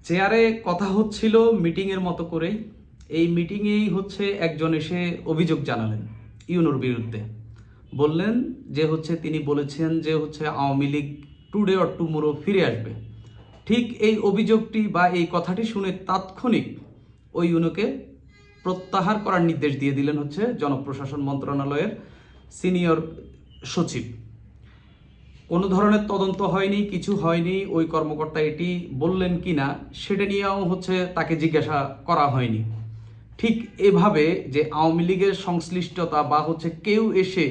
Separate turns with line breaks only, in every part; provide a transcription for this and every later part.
চেয়ারে কথা হচ্ছিল মিটিংয়ের মতো করেই। এই মিটিংয়েই একজন এসে অভিযোগ জানালেন ইউনুর বিরুদ্ধে। বললেন যে তিনি বলেছেন যে Awami League today or tomorrow ফিরে আসবে। ঠিক এই অভিযোগটি বা এই কথাটি শুনে তাৎক্ষণিক ওই ইউনুকে প্রত্যাহার করার নির্দেশ দিয়ে দিলেন জনপ্রশাসন মন্ত্রণালয়ের সিনিয়র সচিব। কোনো ধরনের তদন্ত হয়নি, কিছু হয়নি। ওই কর্মকর্তা এটি বললেন কিনা সেটা নিয়েও তাকে জিজ্ঞাসা করা হয়নি। ঠিক এভাবে যে আওয়ামী লীগের সংশ্লিষ্টতা বা কেউ এসে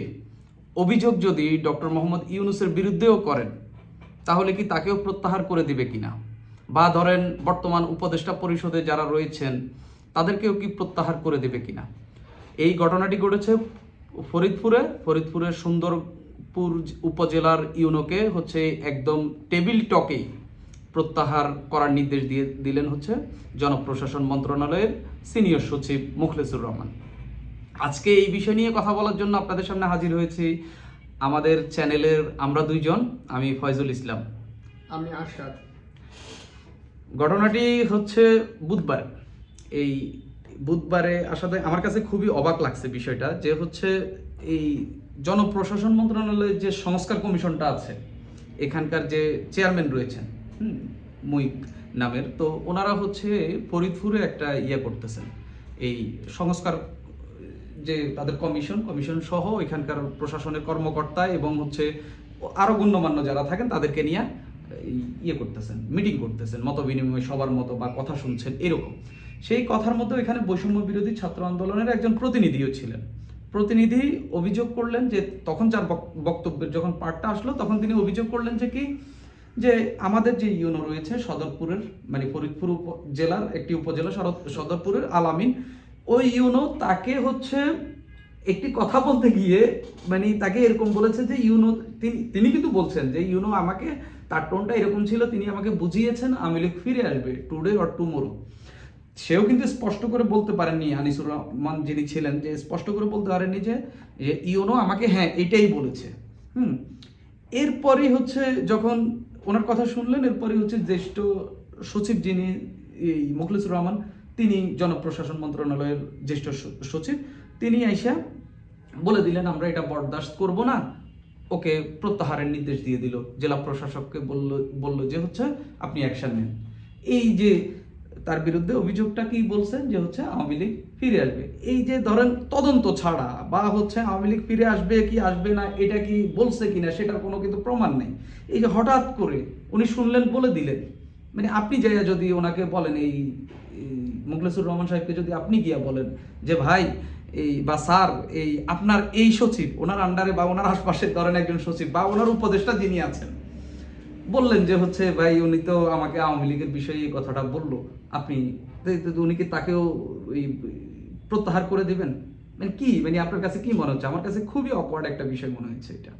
অভিযোগ যদি ডক্টর মোহাম্মদ ইউনূসের বিরুদ্ধেও করেন, তাহলে কি তাকেও প্রত্যাহার করে দিবে কিনা, বা ধরেন বর্তমান উপদেষ্টা পরিষদে যারা রয়েছেন তাদেরকেও কি প্রত্যাহার করে দেবে কিনা। এই ঘটনাটি ঘটেছে ফরিদপুরের সুন্দরপুর উপজেলার ইউনোকে একদম টেবিল টকেই প্রত্যাহার করার নির্দেশ দিলেন জনপ্রশাসন মন্ত্রণালয়ের সিনিয়র সচিব মুখলেসুর রহমান। আজকে এই বিষয় নিয়ে কথা বলার জন্য আপনাদের সামনে হাজির হয়েছি আমাদের চ্যানেলের আমরা দুইজন। আমি ফয়জুল ইসলাম,
আমি আশরাফ।
ঘটনাটি বুধবার। এই বুধবারে আসাতে আমার কাছে খুবই অবাক লাগছে বিষয়টা, যে এই জনপ্রশাসন মন্ত্রণালয়ের যে সংস্কার কমিশনটা আছে, এখানকার যে চেয়ারম্যান রয়েছেন মুইক নামের, তো ওনারা ফরিদপুরে একটা করতেছেন, এই সংস্কার যে তাদের কমিশন সহ এখানকার প্রশাসনের কর্মকর্তা এবং আরো গণ্যমান্য যারা থাকেন তাদেরকে নিয়ে করতেছেন, মিটিং করতেছেন, মত বিনিময়, সবার মতো বা কথা শুনছেন এরকম। সেই কথার মধ্যে এখানে বৈষম্য বিরোধী ছাত্র আন্দোলনের একজন প্রতিনিধিও ছিলেন। প্রতিনিধি অভিযোগ করলেন যে তখন যার বক্তব্যের যখন পার্টটা আসলো, তখন তিনি অভিযোগ করলেন যে আমাদের যে ইউনো রয়েছে সদরপুরের, মানে ফরিদপুর জেলার একটি উপজেলা সদরপুরের আলামিন, ওই ইউনো তাকে একটি কথা বলতে গিয়ে তাকে এরকম বলেছে যে ইউনো, তিনি কিন্তু বলছেন যে ইউনো আমাকে, তার টোনটা এরকম ছিল, তিনি আমাকে বুঝিয়েছেন আওয়ামী লীগ ফিরে আসবে টুডে অর টুমোরো। সেও কিন্তু স্পষ্ট করে বলতে পারেননি, আনিসুর রহমান যিনি ছিলেন, যে স্পষ্ট করে বলতে পারেননি যে ইউনো আমাকে হ্যাঁ এটাই বলেছে। এরপরই যখন ওনার কথা শুনলেন, এরপরই জ্যেষ্ঠ সচিব যিনি এই মুখলেসুর রহমান, তিনি জনপ্রশাসন মন্ত্রণালয়ের জ্যেষ্ঠ সচিব, তিনি আইসা বলে দিলেন আমরা এটা বরদাস্ত করব না, ওকে প্রত্যাহারের নির্দেশ দিয়ে দিল। জেলা প্রশাসককে বলল যে আপনি অ্যাকশন নেন। এই যে তার বিরুদ্ধে অভিযোগটা কি বলছেন যে আওয়ামী লীগ ফিরে আসবে। এই যে ধরেন তদন্ত ছাড়া বা আওয়ামী লীগ ফিরে আসবে কি আসবে না এটা কি বলছে কিনা সেটার কোনো কিন্তু প্রমাণ নেই। এই যে হঠাৎ করে উনি শুনলেন বলে দিলেন, আপনি যাইয়া যদি ওনাকে বলেন, এই মুখলেসুর রহমান সাহেবকে যদি আপনি গিয়া বলেন যে ভাই এই বা স্যার, এই আপনার এই সচিব, ওনার আন্ডারে বা ওনার আশপাশে ধরেন একজন সচিব বা ওনার উপদেষ্টা যিনি আছেন, বললেন যে ভাই উনি তো আমাকে আওয়ামী লীগের বিষয়ে এই কথাটা বললো, আপনি উনি কি তাকেও ওই প্রত্যাহার করে দিবেন? কি আপনার কাছে কি মনে হচ্ছে? আমার কাছে খুবই অকওয়ার্ড একটা বিষয় মনে হচ্ছে এটা।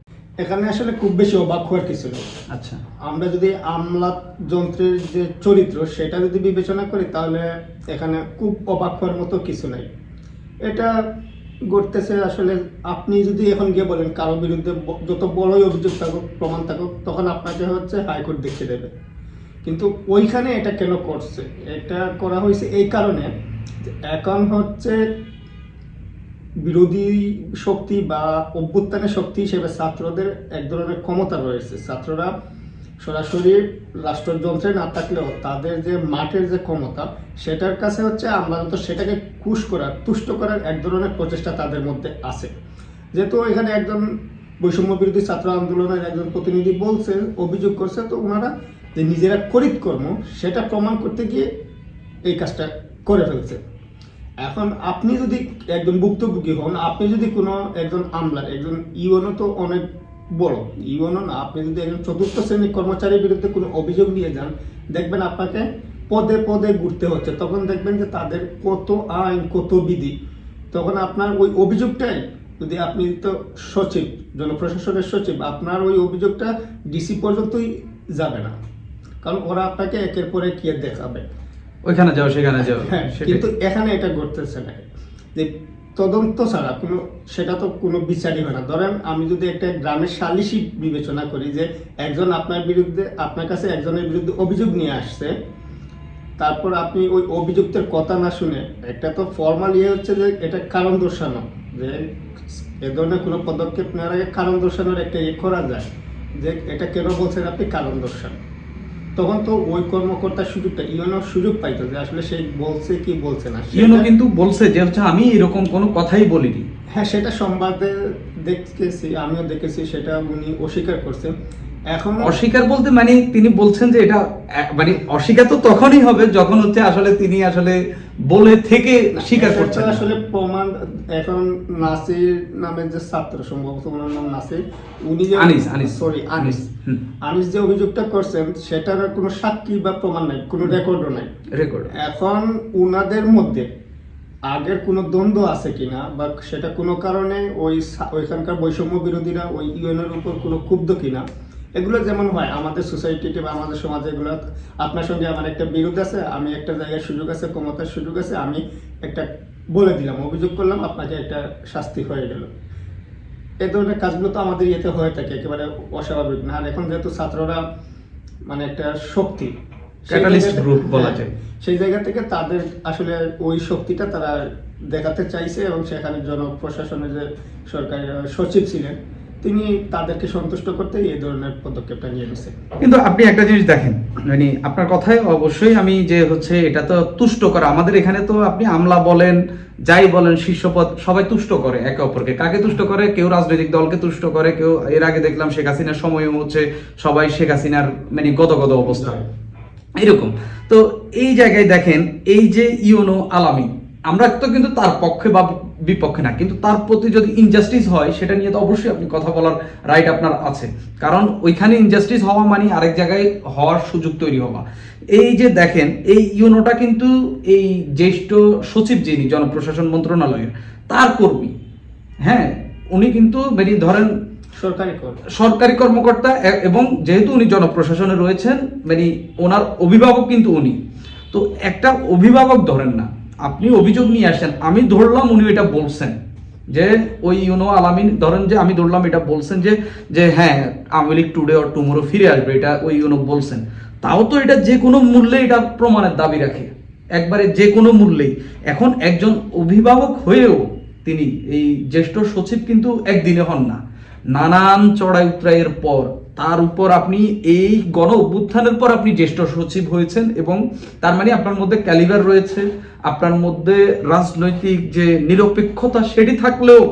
এখানে আসলে খুব বেশি অবাক হওয়ার কিছু নেই।
আচ্ছা,
আমরা যদি আমলা যন্ত্রের যে চরিত্র সেটা যদি বিবেচনা করি, তাহলে এখানে খুব অবাক হওয়ার মতো কিছু নাই। এটা ঘটতেছে আসলে, আপনি যদি এখন গিয়ে বলেন কারো বিরুদ্ধে যত বড়ই অভিযোগ থাকুক, প্রমাণ থাকুক, তখন আপনাকে হাইকোর্ট দেখিয়ে দেবে। কিন্তু ওইখানে এটা কেন করছে? এটা করা হয়েছে এই কারণে, এখন বিরোধী শক্তি বা অভ্যুত্থানের শক্তি হিসেবে ছাত্রদের এক ধরনের ক্ষমতা রয়েছে। ছাত্ররা সরাসরি রাষ্ট্রযন্ত্রে না থাকলেও তাদের যে মাঠের যে ক্ষমতা, সেটার কাছে আমরা সেটাকে তুষ্ট করার এক ধরনের প্রচেষ্টা তাদের মধ্যে আছে। যেহেতু এখানে একজন বৈষম্য বিরোধী ছাত্র আন্দোলনের একজন প্রতিনিধি বলছে, অভিযোগ করছে, তো ওনারা যে নিজেরা কর্ম সেটা প্রমাণ করতে গিয়ে এই কাজটা করে ফেলছে। এখন আপনি যদি একজন ভুক্তভোগী হন, আপনি যদি কোনো একজন আমলার, একজন ইউনো তো অনেক বড় ইউনো না, আপনি যদি একজন চতুর্থ শ্রেণীর কর্মচারীর বিরুদ্ধে কোনো অভিযোগ নিয়ে যান, দেখবেন আপনাকে পদে পদে ঘুরতে হচ্ছে। তখন দেখবেন যে তাদের কত আইন, কত বিধি। তখন আপনার ওই অভিযোগটাই, যদি আপনি তো সচিব, জনপ্রশাসনের সচিব, আপনার ওই অভিযোগটা ডিসি পর্যন্তই যাবে না, কারণ ওরা আপনাকে একের পর এক দেখাবে,
ওইখানে যাও সেখানে যাও।
হ্যাঁ, কিন্তু এখানে এটা ঘটতেছে না। যে তদন্ত ছাড়া সেটা তো কোনো বিচারই হয় না। ধরেন আমি যদি একটা গ্রামের সালিশি বিবেচনা করি, যে একজন আপনার কাছে একজনের বিরুদ্ধে অভিযোগ নিয়ে আসছে, তারপর আপনি ওই অভিযুক্তের কথা না শুনে, একটা তো ফর্মাল ইয়ে হচ্ছে যে এটা কারণ দর্শানো, যে এ ধরনের কোনো পদক্ষেপ নেওয়ার আগে কারণ দর্শানোর একটা ইয়ে করা যায় যে এটা কেন বলছেন আপনি কারণ দর্শান। তখন তো ওই কর্মকর্তার সুযোগটা ইউনো সুযোগ পাইতো যে আসলে সে বলছে কি বলছে না।
ইউনো কিন্তু বলছে যে হচ্ছে আমি এরকম কোনো কথাই বলিনি।
হ্যাঁ, সেটা সংবাদে দেখেছি, আমিও দেখেছি, সেটা উনি অস্বীকার করছেন। এখন
অস্বীকার বলতে মানে তিনি বলছেন যে এটা মানে অস্বীকার তো তখনই হবে যখন হচ্ছে আসলে তিনি আসলে বলে থেকে স্বীকার
এটা
করছেন
তো
না।
আসলে প্রমাণ। এখন নাসির নামের যে ছাত্র, সম্ভবত ওনার নাম নাসির, উনি যে
আনিস হুম।
আনিস যে অভিযোগটা করছেন সেটার কোনো সাক্ষী বা প্রমাণ নাই, কোনো রেকর্ডও নাই।
রেকর্ড
এখন উনাদের মধ্যে আগের কোনো দ্বন্দ্ব আছে কিনা, বা সেটা কোনো কারণে ওইখানকার বৈষম্য বিরোধীরা ওই ইউএনের উপর কোনো ক্ষুব্ধ কিনা, এগুলো যেমন হয় আমাদের সোসাইটিতে বা আমাদের সমাজে, এগুলো আপনার সঙ্গে আমার একটা বিরোধ আছে, আমি একটা জায়গায় সুযোগ আছে, ক্ষমতার সুযোগ আছে, আমি একটা বলে দিলাম, অভিযোগ করলাম, আপনাকে একটা শাস্তি হয়ে গেল। এই ধরনের কাজগুলো তো আমাদের ইয়েতে হয়ে থাকে, একেবারে অস্বাভাবিক না। আর এখন যেহেতু ছাত্ররা মানে একটা শক্তি,
ক্যাটালিস্ট গ্রুপ বলা যায়,
সেই জায়গা থেকে তাদের আসলে ওই শক্তিটা তারা দেখাতে চাইছে, এবং সেখানে জনপ্রশাসনের যে সরকারি সচিব ছিলেন তিনি তাদেরকে সন্তুষ্ট করতে এই ধরনের পদক্ষেপটা নিয়ে নিছে।
কিন্তু আপনি একটা জিনিস দেখেন, মানে আপনার কথায় অবশ্যই আমি যে হচ্ছে এটা তো তুষ্ট করা, আমাদের এখানে তো আপনি আমলা বলেন যাই বলেন শীর্ষপদ সবাই তুষ্ট করে একে অপরকে। কাকে তুষ্ট করে? কেউ রাজনৈতিক দলকে তুষ্ট করে, কেউ এর আগে দেখলাম শেখ হাসিনার সময় হচ্ছে সবাই শেখ হাসিনার মানে গদগদ অবস্থা এরকম। তো এই জায়গায় দেখেন এই যে ইউনো আলামিন, আমরা তো কিন্তু তার পক্ষে বা বিপক্ষে না, কিন্তু তার প্রতি যদি ইনজাস্টিস হয় সেটা নিয়ে তো অবশ্যই আপনি কথা বলার রাইট আপনার আছে, কারণ ওইখানে ইনজাস্টিস হওয়া মানে আরেক জায়গায় হওয়ার সুযোগ তৈরি হওয়া। এই যে দেখেন এই ইউনোটা কিন্তু এই জ্যেষ্ঠ সচিব যিনি জনপ্রশাসন মন্ত্রণালয়ের তার কর্মী, হ্যাঁ উনি কিন্তু মানে ধরেন সরকারি কর্মকর্তা, এবং যেহেতু উনি জনপ্রশাসনে রয়েছেন মানে ওনার অভিভাবক কিন্তু উনি। তো একটা অভিভাবক ধরেন না, আপনি অভিযোগ নিয়ে আসেন, আমি ধরলাম উনি এটা বলছেন যে ওই ইউনো আলামিন, ধরেন যে আমি ধরলাম এটা বলছেন যে যে হ্যাঁ Awami League today or tomorrow ফিরে আসবে, এটা ওই ইউনো বলছেন। তাও তো এটা যে কোনো মূল্যে এটা প্রমাণের দাবি রাখে, একবারে যে কোনো মূল্যেই। এখন একজন অভিভাবক হয়েও তিনি এই জ্যেষ্ঠ সচিব কিন্তু একদিনে হন না, নানান চড়াই উতরাইয়ের পর তার উপর আপনি এই গণ অভ্যুত্থানের পর আপনি জ্যেষ্ঠ সচিব হয়েছেন, এবং তার মানে আপনার মধ্যে ক্যালিবার রয়েছে, আপনার মধ্যে রাজনৈতিক যে নিরপেক্ষতা সেটি থাকলেও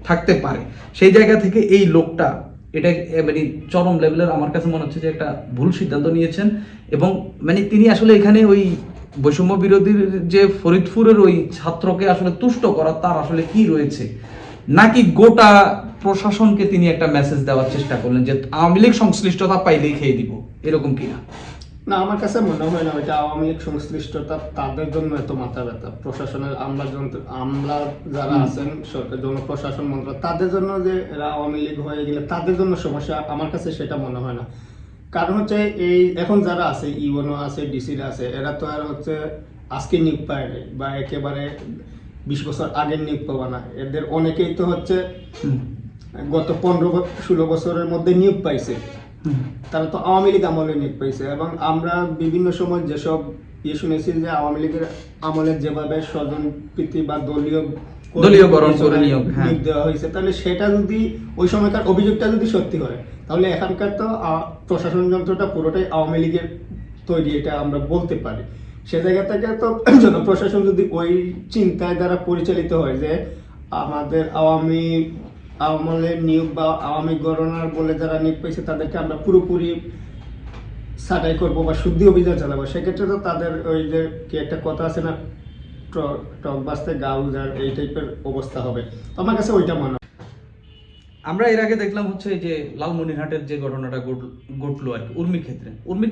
থাকতে পারে। সেই জায়গা থেকে এই লোকটা এটা মানে চরম লেভেলের আমার কাছে মনে হচ্ছে যে একটা ভুল সিদ্ধান্ত নিয়েছেন। এবং মানে তিনি আসলে এখানে ওই বৈষম্য বিরোধীর যে ফরিদপুরের ওই ছাত্রকে আসলে তুষ্ট করা তার আসলে কি রয়েছে, নাকি গোটা প্রশাসনকে তিনি একটা মেসেজ দেওয়ার চেষ্টা করলেন যে আওয়ামী লীগ সংশ্লিষ্টতা পাইলেই খেয়ে দিব, এরকম কিনা?
না, আমার কাছে মনে হয় না ওইটা আওয়ামী লীগ সংশ্লিষ্টতা তাদের জন্য এত মাথা ব্যথা। প্রশাসনের আমলা যারা আছেন সরকার জনপ্রশাসন মন্ত্রক, তাদের জন্য যে এরা আওয়ামী লীগ হয়ে গেলে তাদের জন্য সমস্যা, আমার কাছে সেটা মনে হয় না। কারণ হচ্ছে এই এখন যারা আছে ইউএনও আছে, ডিসিরা আছে, এরা তো আর হচ্ছে আজকে নিয়োগ পায় নাই, বা একেবারে 20 বছর আগের নিয়োগ পাওয়া না। এদের অনেকেই তো হচ্ছে গত 15-16 বছরের মধ্যে নিয়োগ পাইছে, তারা তো আওয়ামী লীগ আমলে নিয়োগ পাইছে। এবং আমরা বিভিন্ন সময় যেসব শুনেছি যে আওয়ামী লীগের আমলে যেভাবে স্বজনপ্রীতি বা দলীয়করণ করে নিয়োগ দেওয়া হয়েছে, তাহলে সেটা যদি ওই সময়কার অভিযোগটা যদি সত্যি হয়, তাহলে এখানকার তো প্রশাসন যন্ত্রটা পুরোটাই আওয়ামী লীগের তৈরি, এটা আমরা বলতে পারি। সে জায়গা থেকে তো জনপ্রশাসন যদি ওই চিন্তায় দ্বারা পরিচালিত হয় যে আমাদের আমলের নিয়োগ বা আওয়ামী গণনার বলে যারা নিয়োগ পেয়েছে তাদেরকে আমরা পুরোপুরি ছাঁটাই করবো বা শুদ্ধি অভিযান চালাবো, সেক্ষেত্রে তো তাদের ওই যে কি একটা কথা আছে না, টক বাঁচতে গা উজার, এই টাইপের অবস্থা হবে। আমার কাছে ওইটা মনে হয়।
আমরা এর আগে দেখলাম হচ্ছে যে লালমনিরহাটের যে ঘটনাটা ঘটলো আর কি উর্মির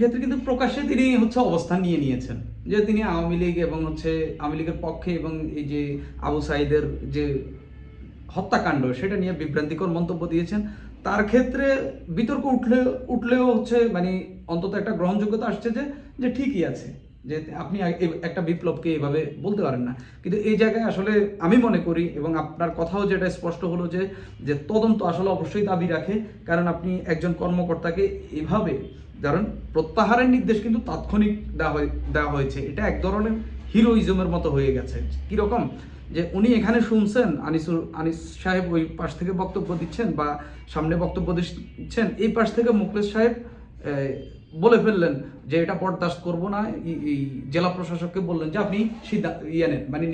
ক্ষেত্রে কিন্তু প্রকাশ্যে তিনি হচ্ছে অবস্থান নিয়ে নিয়েছেন যে তিনি আওয়ামী লীগ এবং হচ্ছে আওয়ামী লীগের পক্ষে, এবং এই যে আবু সাইদের যে হত্যাকাণ্ড সেটা নিয়ে বিভ্রান্তিকর মন্তব্য দিয়েছেন। তার ক্ষেত্রে বিতর্ক উঠলেও হচ্ছে মানে অন্তত একটা গ্রহণযোগ্যতা আসছে যে ঠিকই আছে, যে আপনি একটা বিপ্লবকে এভাবে বলতে পারেন না। কিন্তু এই জায়গায় আসলে আমি মনে করি, এবং আপনার কথাও যেটা স্পষ্ট হলো যে তদন্ত আসলে অবশ্যই দাবি রাখে, কারণ আপনি একজন কর্মকর্তাকে এভাবে কারণ প্রত্যাহারের নির্দেশ কিন্তু তাৎক্ষণিক দেওয়া হয়েছে। এটা এক ধরনের হিরোইজমের মতো হয়ে গেছে। কিরকম যে উনি এখানে শুনছেন আনিস সাহেব ওই পাশ থেকে বক্তব্য দিচ্ছেন বা সামনে বক্তব্য দিচ্ছেন, এই পাশ থেকে মুখলেস সাহেব বলে ফেললেন যে এটা বরদাস্ত করবো না। এই জেলা প্রশাসককে বললেন যে আপনি নেন, মানে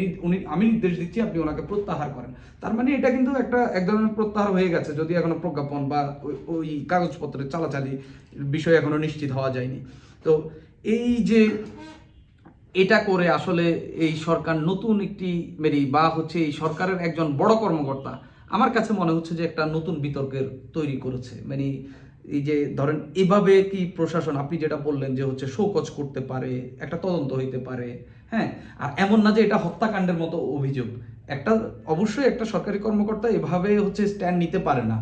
আমি নির্দেশ দিচ্ছি আপনি ওনাকে প্রত্যাহার করেন। তার মানে এটা কিন্তু এক ধরনের প্রত্যাহার হয়ে গেছে, যদি এখনো প্রজ্ঞাপন বা ওই কাগজপত্রের চালাচালি বিষয় এখনো নিশ্চিত হওয়া যায়নি। তো এই যে এটা করে আসলে এই সরকার নতুন একটি বা হচ্ছে এই সরকারের একজন বড় কর্মকর্তা আমার কাছে মনে হচ্ছে যে একটা নতুন বিতর্কের তৈরি করেছে। মানে এই যে ধরেন এভাবে কি প্রশাসন, আপনি যেটা বললেন যে হচ্ছে শোকজ করতে পারে, একটা তদন্ত হইতে পারে, হ্যাঁ, আর এমন না যে এটা হত্যাকাণ্ডের মতো অভিযোগ। অবশ্যই একটা সরকারি কর্মকর্তা এভাবে হচ্ছে স্ট্যান্ড নিতে পারে না,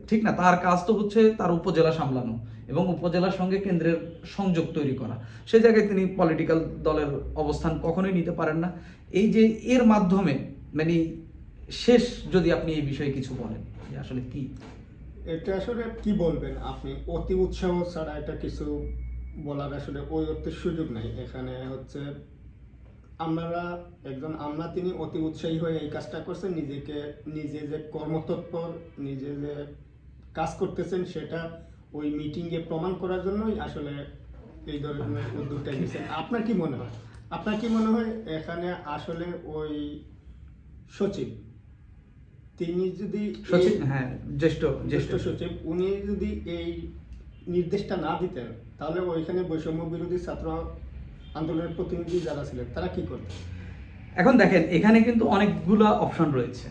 ঠিক না? তার কাজ তো হচ্ছে তার উপজেলা সামলানো এবং উপজেলার সঙ্গে কেন্দ্রের সংযোগ তৈরি করা। সে জায়গায় তিনি পলিটিক্যাল দলের অবস্থান কখনোই নিতে পারেন না। এই যে এর মাধ্যমে মানে শেষ, যদি আপনি এই বিষয়ে কিছু বলেন যে আসলে কি
এটা আসলে কি বলবেন আপনি, অতি উৎসাহ ছাড়া এটা কিছু বলার আসলে ওই অর্থের সুযোগ নাই। এখানে হচ্ছে আমরা তিনি অতি উৎসাহী হয়ে এই কাজটা করছেন, নিজে যে কর্মতৎপর, নিজে যে কাজ করতেছেন সেটা ওই মিটিংয়ে প্রমাণ করার জন্যই আসলে এই ধরনের উদ্যোগটা নিয়েছেন। আপনার কি মনে হয় এখানে আসলে ওই সচিব, তিনি যদি
জ্যেষ্ঠ
সচিব উনি যদি এই নির্দেশটা না দিতেন তাহলে ওইখানে বৈষম্য বিরোধী ছাত্র আন্দোলনের প্রতিনিধি যারা ছিলেন তারা কি করতেন?
এখন দেখেন এখানে কিন্তু অনেকগুলো অপশন রয়েছে।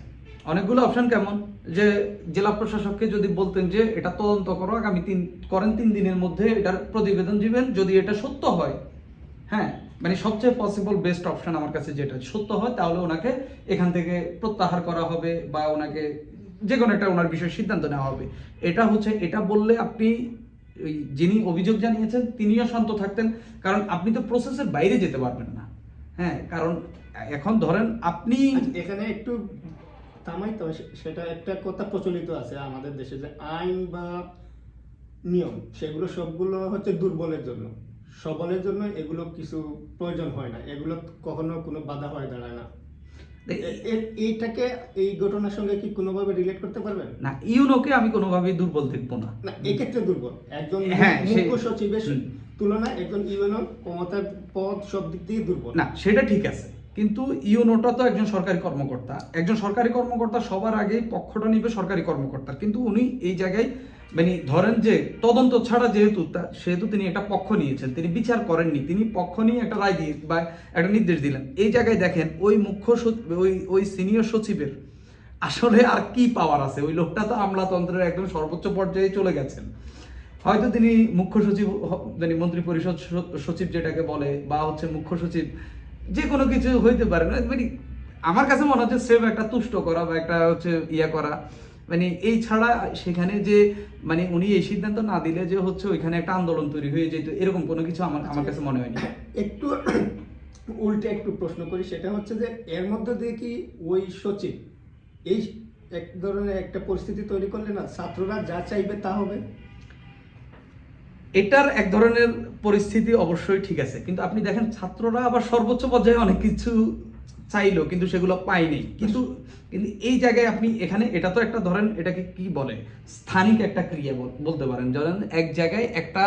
অনেকগুলো অপশন কেমন, যে জেলা প্রশাসককে যদি বলতেন যে এটা তদন্ত করো, আগামী 3 দিনের মধ্যে এটার প্রতিবেদন দিবেন, যদি এটা সত্য হয়, হ্যাঁ, মানে সবচেয়ে পসিবল বেস্ট অপশন আমার কাছে যেটা সত্য হয়, তাহলে ওনাকে এখান থেকে প্রত্যাহার করা হবে বা ওনাকে যে কোনো একটা ওনার বিষয়ে সিদ্ধান্ত নেওয়া হবে। এটা বললে আপনি যিনি অভিযোগ জানিয়েছেন তিনিও শান্ত থাকতেন, কারণ আপনি তো প্রসেসের বাইরে যেতে পারবেন না। হ্যাঁ, কারণ এখন ধরেন আপনি
এখানে একটু থামাই তো, সেটা একটা কথা প্রচলিত আছে আমাদের দেশে যে আইন বা নিয়ম সেগুলো সবগুলো হচ্ছে দুর্বলের জন্য, সবলের জন্য এগুলো কিছু প্রয়োজন হয় না, এগুলো কখনো কোনো বাধা হয়ে দাঁড়ায় না। এইটাকে এই ঘটনার সঙ্গে কি কোনোভাবে রিলেট করতে পারবেন?
না, ইউনোকে আমি কোনোভাবেই দুর্বল দেখবো না।
এই ক্ষেত্রে দুর্বল একজন মুখ্য সচিবের তুলনায় একজন ইউনো ক্ষমতার পদ সব দিক দিয়ে দুর্বল
না, সেটা ঠিক আছে, কিন্তু ইউনোটা তো একজন সরকারি কর্মকর্তা সবার আগে পক্ষটা নিবে সরকারি কর্মকর্তা, কিন্তু উনি এই জায়গায় মানে ধরেন যে তদন্ত ছাড়া সেহেতু তিনি একটা পক্ষ নিয়েছেন, তিনি বিচার করেননি, তিনি পক্ষ নিয়ে একটা রায় দিয়ে বা একটা নির্দেশ দিলেন। এই জায়গায় দেখেন ওই ওই সিনিয়র সচিবের আসলে আর কি পাওয়ার আছে? ওই লোকটা তো আমলাতন্ত্রের একদম সর্বোচ্চ পর্যায়ে চলে গেছেন। হয়তো তিনি মুখ্য সচিব, মানে মন্ত্রী পরিষদ সচিব যেটাকে বলে, বা হচ্ছে মুখ্য সচিব, যে কোনো কিছু হইতে পারে না। মানে আমার কাছে মনে হচ্ছে সেভ একটা তুষ্ট করা বা একটা হচ্ছে করা, মানে এই ছাড়া সেখানে যে মানে উনি এই সিদ্ধান্ত না দিলে যে হচ্ছে ওইখানে একটা আন্দোলন তৈরি হয়ে যেত, এরকম কোনো কিছু আমার কাছে মনে হয়নি।
একটু উল্টে একটু প্রশ্ন করি, সেটা হচ্ছে যে এর মধ্যে দিয়ে কি ওই সচিব এই এক ধরনের একটা পরিস্থিতি তৈরি করলে না ছাত্ররা যা চাইবে তা হবে?
এটার এক ধরনের পরিস্থিতি অবশ্যই ঠিক আছে, কিন্তু আপনি দেখেন ছাত্ররা আবার সর্বোচ্চ পর্যায়ে অনেক কিছু চাইলো কিন্তু সেগুলো পায়নি। কিন্তু এই জায়গায় আপনি এখানে এটা তো একটা ধরেন এটাকে কি বলে, স্থানিক একটা ক্রিয়া বলতে পারেন। ধরেন এক জায়গায় একটা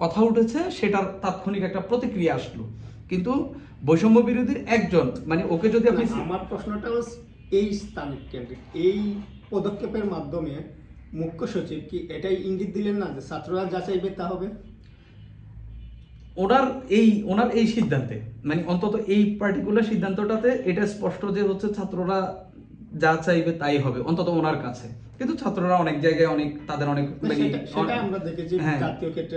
কথা উঠেছে, সেটার তাৎক্ষণিক একটা প্রতিক্রিয়া আসলো, কিন্তু বৈষম্য বিরোধীর একজন মানে ওকে যদি আপনি,
আমার প্রশ্নটা এই স্থানিক কেন্দ্রিক এই পদক্ষেপের মাধ্যমে মুখ্য সচিব কি এটাই ইঙ্গিত দিলেন না যে ছাত্ররা যা চাইবে তা হবে?
ওনার এই সিদ্ধান্তে মানে অন্তত এই পার্টিকুলার সিদ্ধান্তটাতে এটা স্পষ্ট যে হচ্ছে ছাত্ররা যা চাইবে তাই হবে, অন্তত ওনার কাছে। কিন্তু ছাত্ররা অনেক জায়গায় তাদের অনেক
আমরা দেখেছি জাতীয় ক্ষেত্রে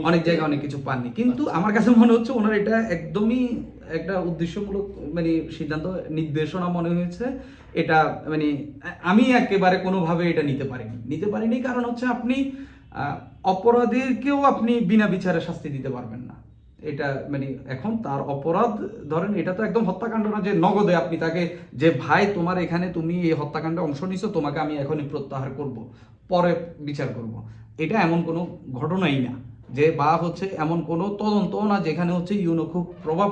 অনেক জায়গায় অনেক কিছু পাননি। কিন্তু আমার কাছে মনে হচ্ছে ওনার এটা একদমই একটা উদ্দেশ্যমূলক মানে সিদ্ধান্ত, নির্দেশনা মনে হয়েছে। এটা মানে আমি একেবারে কোনোভাবে এটা নিতে পারিনি, কারণ হচ্ছে আপনি অপরাধীকেও আপনি বিনা বিচারে শাস্তি দিতে পারবেন না। এটা মানে এখন তার অপরাধ ধরেন এটা তো একদম হত্যাকাণ্ড না যে নগদে আপনি তাকে যে ভাই তোমার এখানে তুমি এই হত্যাকাণ্ডে অংশ নিছো, তোমাকে আমি এখনই প্রত্যাহার করব, পরে বিচার করব, এটা এমন কোনো ঘটনাই না। যে বা হচ্ছে এমন কোনো তদন্তও না যেখানে হচ্ছে ইউনো খুব প্রভাব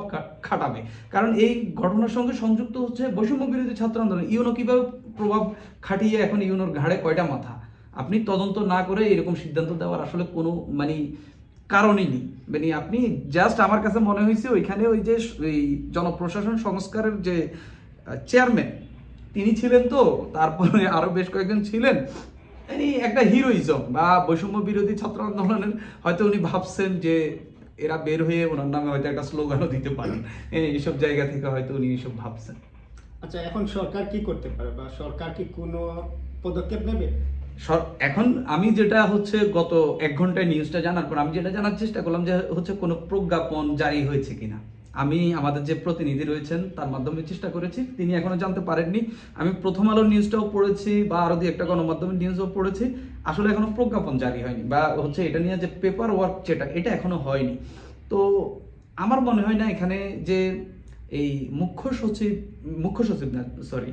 খাটাবে। কারণ এই ঘটনার সঙ্গে সংযুক্ত হচ্ছে বৈষম্য বিরোধী ছাত্র আন্দোলন। ইউনো কিভাবে প্রভাব খাটিয়ে এখন ইউনোর ঘাড়ে কয়টা মাথা? আপনি তদন্ত না করে এরকম সিদ্ধান্ত দেওয়ার আসলে কোনো মানে কারণই নেই। মানে আপনি জাস্ট আমার কাছে মনে হয়েছে ওইখানে ওই যে ওই জনপ্রশাসন সংস্কারের যে চেয়ারম্যান তিনি ছিলেন, তো তারপরে আরো বেশ কয়েকজন ছিলেন, মানে একটা হিরোইজম বা বৈষম্য বিরোধী ছাত্র আন্দোলনের হয়তো উনি ভাবছেন যে এরা বের হয়ে ওনার নামে হয়তো একটা স্লোগানও দিতে পারেন, এইসব জায়গা থেকে হয়তো উনি এইসব ভাবছেন।
আচ্ছা, এখন সরকার কি করতে পারে বা সরকার কি কোনো পদক্ষেপ নেবে?
এখন আমি যেটা হচ্ছে গত 1 ঘন্টায় নিউজটা জানার পর আমি যেটা জানার চেষ্টা করলাম যে হচ্ছে কোনো প্রজ্ঞাপন জারি হয়েছে কিনা। আমি আমাদের যে প্রতিনিধি রয়েছেন তার মাধ্যমে চেষ্টা করেছি, তিনি এখনো জানতে পারেননি। আমি প্রথম আলোর নিউজটাও পড়েছি বা আরো দুই একটা গণমাধ্যমের নিউজও পড়েছি, আসলে এখনো প্রজ্ঞাপন জারি হয়নি বা হচ্ছে এটা নিয়ে যে পেপার ওয়ার্ক যেটা এটা এখনো হয়নি। তো আমার মনে হয় না এখানে যে এই মুখ্য সচিব না সরি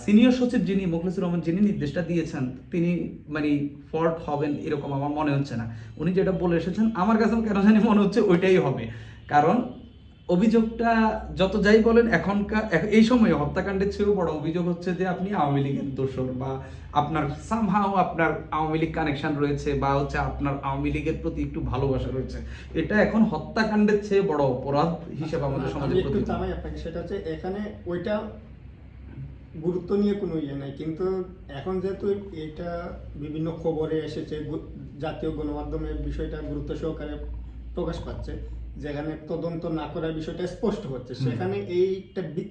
সিনিয়র সচিব যিনি মোখলেসুর রহমান যিনি নির্দেশটা দিয়েছেন তিনি মানে ফল্ট হবেন এরকম আমার মনে হচ্ছে না। উনি যেটা বলে এসেছেন আমার কাছে কেন জানি মনে হচ্ছে ওইটাই হবে। কারণ অভিযোগটা যত যাই বলেন এখনকার এই সময়ে হত্যাকাণ্ডের চেয়েও বড় অভিযোগ হচ্ছে যে আপনি আওয়ামী লীগের দোসর বা আপনার সামহাও আপনার আওয়ামী লীগ কানেকশন রয়েছে বা হচ্ছে আপনার আওয়ামী লীগের প্রতি একটু ভালোবাসা রয়েছে। এটা এখন হত্যাকাণ্ডের চেয়ে বড় অপরাধ হিসেবে আমাদের সমাজে
আমি একটু
প্রতিষ্ঠিত।
থামাই আপনাকে, সেটা হচ্ছে এখানে ওইটা গুরুত্ব নিয়ে কোনো ইয়ে নাই, কিন্তু এখন যেহেতু এটা বিভিন্ন খবরে এসেছে, জাতীয় গণমাধ্যমে বিষয়টা গুরুত্ব সহকারে প্রকাশ পাচ্ছে, যেখানে তদন্ত না করার বিষয়টা স্পষ্ট হচ্ছে, সেখানে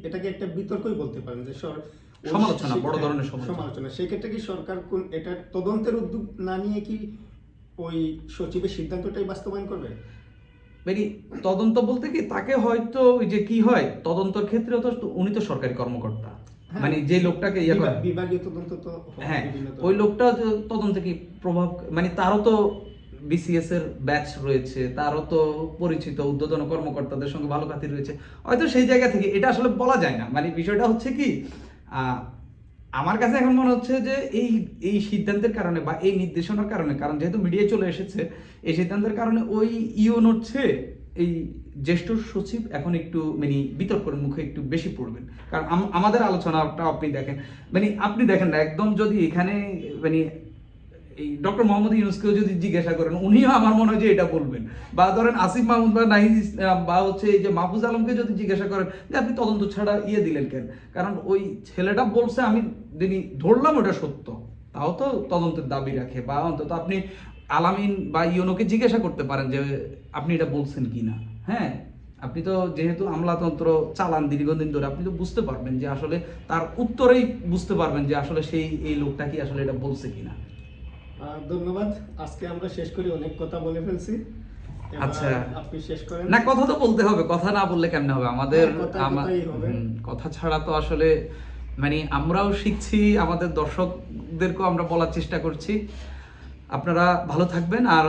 এটাকে একটা বিতর্কই বলতে পারেন যে
সমালোচনা, বড় ধরনের
সমালোচনা। সেক্ষেত্রে কি সরকার কোন এটা তদন্তের উদ্যোগ না নিয়ে কি ওই সচিবের সিদ্ধান্তটাই বাস্তবায়ন করবে?
মানে তদন্ত বলতে কি তাকে হয়তো ওই যে কি হয় তদন্তর ক্ষেত্রে তো উনি তো সরকারি কর্মকর্তা,
হ্যাঁ,
মানে যে লোকটাকে ইয়ে করে
বিভাগীয় তদন্ত তো
হ্যাঁ
বিভিন্ন
ওই লোকটা তদন্তে কি প্রভাব মানে তারও তো বিসিএস এর ব্যাচ রয়েছে, তারও তো পরিচিত ঊর্ধ্বতন কর্মকর্তাদের সঙ্গে ভালো খাতির রয়েছে, হয়তো সেই জায়গা থেকে এটা আসলে বলা যায় না। মানে বিষয়টা হচ্ছে কি আমার কাছে এখন মনে হচ্ছে যে এই সিদ্ধান্তের কারণে বা এই নির্দেশনার কারণে, কারণ যেহেতু মিডিয়ায় চলে এসেছে, এই সিদ্ধান্তের কারণে ওই ইউনোর চেয়ে এই জ্যেষ্ঠ সচিব এখন একটু মানে বিতর্কের মুখে একটু বেশি পড়বেন। কারণ আমাদের আলোচনাটা আপনি দেখেন, মানে আপনি দেখেন না একদম যদি এখানে মানে এই ডক্টর মোহাম্মদ ইউনূসকেও যদি জিজ্ঞাসা করেন উনিও আমার মনে হয় যে এটা বলবেন, বা ধরেন আসিফ মাহমুদ বা নাহিদ ইসলাম বা হচ্ছে এই যে মাহফুজ আলমকে যদি জিজ্ঞাসা করেন যে আপনি তদন্ত ছাড়া দিলেন কেন, কারণ ওই ছেলেটা বলছে আমি যিনি ধরলাম ওটা সত্য, তাও তো তদন্তের দাবি রাখে। বা অন্তত আপনি আলামিন বা ইউনোকে জিজ্ঞাসা করতে পারেন যে আপনি এটা বলছেন কি না। হ্যাঁ, আপনি তো যেহেতু আমলাতন্ত্র চালান দীর্ঘদিন ধরে, আপনি তো বুঝতে পারবেন যে আসলে তার উত্তরেই বুঝতে পারবেন যে আসলে এই লোকটা কি আসলে এটা বলছে কিনা।
ধন্যবাদ, আজকে আমরা শেষ করি, অনেক কথা বলে ফেলছি।
আচ্ছা,
আপনি শেষ করেন।
না কথা তো বলতে হবে, কথা না বললে কেমনে হবে আমাদের
কথাই হবে।
কথা ছাড়া তো আসলে মানে আমরাও শিখছি, আমাদের দর্শকদেরকেও আমরা বলার চেষ্টা করছি। আপনারা ভালো থাকবেন। আর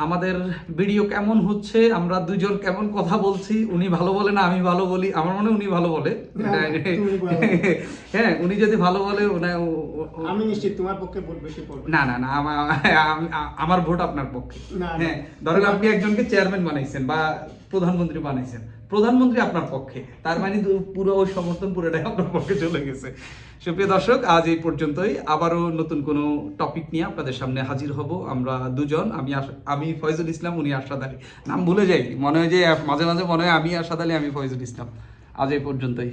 আমাদের ভিডিও কেমন হচ্ছে, আমরা দুজন কেমন কথা বলছি, উনি ভালো বলে না আমি ভালো বলি, আমার মনে হয় উনি ভালো বলে। হ্যাঁ, উনি যদি ভালো বলে
আমি নিশ্চিত তোমার পক্ষে ভোট বেশি পড়বে।
না না না আমার ভোট আপনার পক্ষে। হ্যাঁ, ধরেন আপনি একজনকে চেয়ারম্যান বানাইছেন বা প্রধানমন্ত্রী বানাইছেন, প্রধানমন্ত্রী আপনার পক্ষে, তার মানে পুরো ওই সমর্থন পুরোটাই আপনার পক্ষে চলে গেছে। সুপ্রিয় দর্শক, আজ এই পর্যন্তই। আবারও নতুন কোনো টপিক নিয়ে আপনাদের সামনে হাজির হব আমরা দুজন। আমি ফয়জুল ইসলাম, উনি আরশাদ আলী। নাম ভুলে যাই, মনে হয় যে মাঝে মাঝে মনে হয় আমি আরশাদ আলী, আমি ফয়জুল ইসলাম। আজ এই পর্যন্তই।